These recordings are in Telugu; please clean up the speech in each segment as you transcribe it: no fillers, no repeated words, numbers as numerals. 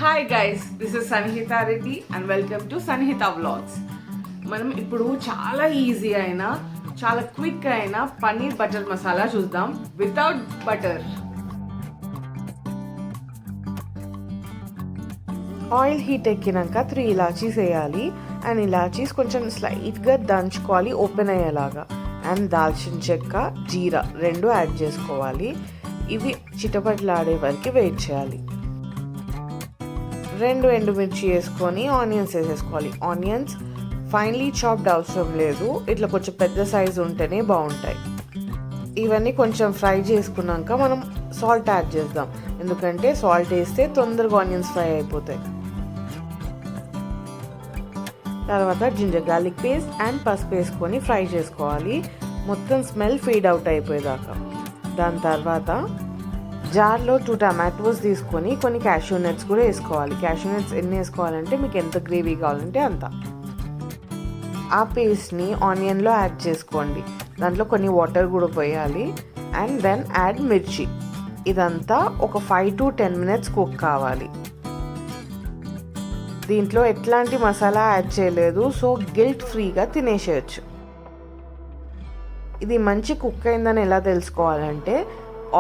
Hi guys, this is Sanhita Reddy and welcome to Sanhita vlogs. మనం ఇప్పుడు చాలా ఈజీ అయినా చాలా క్విక్ అయిన పన్నీర్ బటర్ మసాలా చూద్దాం వితౌట్ బటర్. ఆయిల్ హీట్ ఎక్కినాక 3 ఇలాచీస్ వేయాలి అండ్ ఇలాచీస్ కొంచెం స్లైట్గా దంచుకోవాలి ఓపెన్ అయ్యేలాగా. అండ్ దాల్చిన చెక్క, జీరా 2 యాడ్ చేసుకోవాలి. ఇవి చిటపట్లాడే వరకు వెయిట్ చేయాలి. 2 ఎండుమిర్చి వేసుకొని ఆనియన్స్ వేసేసుకోవాలి. ఆనియన్స్ ఫైన్లీ చాప్డ్ అవసరం లేదు, ఇట్లా కొంచెం పెద్ద సైజు ఉంటేనే బాగుంటాయి. ఇవన్నీ కొంచెం ఫ్రై చేసుకున్నాక మనం సాల్ట్ యాడ్ చేద్దాం, ఎందుకంటే సాల్ట్ వేస్తే తొందరగా ఆనియన్స్ ఫ్రై అయిపోతాయి. తర్వాత జింజర్ గార్లిక్ పేస్ట్ అండ్ పసుపు వేసుకొని ఫ్రై చేసుకోవాలి, మొత్తం స్మెల్ ఫీడ్ అవుట్ అయిపోయేదాకా. దాని తర్వాత జార్లో 2 టమాటోస్ తీసుకొని కొన్ని క్యాష్యూ నట్స్ కూడా వేసుకోవాలి. క్యాష్యూ నట్స్ ఎన్ని వేసుకోవాలంటే మీకు ఎంత గ్రేవీ కావాలంటే అంత. ఆ పేస్ట్ని ఆనియన్లో యాడ్ చేసుకోండి, దాంట్లో కొన్ని వాటర్ కూడా పోయాలి. అండ్ దెన్ యాడ్ మిర్చి. ఇదంతా ఒక 5 to 10 minutes కుక్ కావాలి. దీంట్లో ఎట్లాంటి మసాలా యాడ్ చేయలేదు, సో గిల్ట్ ఫ్రీగా తినేసేయచ్చు. ఇది మంచి కుక్ అయిందని ఎలా తెలుసుకోవాలంటే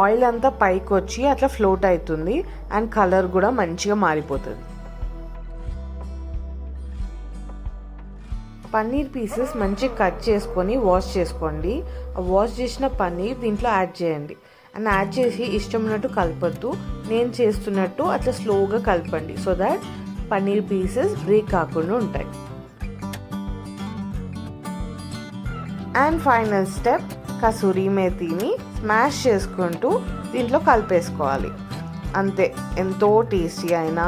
ఆయిల్ అంతా పైకి వచ్చి అట్లా ఫ్లోట్ అవుతుంది అండ్ కలర్ కూడా మంచిగా మారిపోతుంది. పన్నీర్ పీసెస్ మంచిగా కట్ చేసుకొని వాష్ చేసుకోండి. ఆ వాష్ చేసిన పన్నీర్ దీంట్లో యాడ్ చేయండి అండ్ యాడ్ చేసి ఇష్టం ఉన్నట్టు కలపొద్దు, నేను చేస్తున్నట్టు అట్లా స్లోగా కలపండి, so that paneer pieces break కాకుండా ఉంటాయి. అండ్ ఫైనల్ స్టెప్, కసూరి మేతిని స్మాష్ చేసుకుంటూ దీంట్లో కలిపేసుకోవాలి. అంతే, ఎంతో టేస్టీ అయినా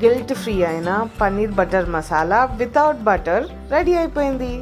గిల్ట్ ఫ్రీ అయిన paneer butter masala without butter ready అయిపోయింది.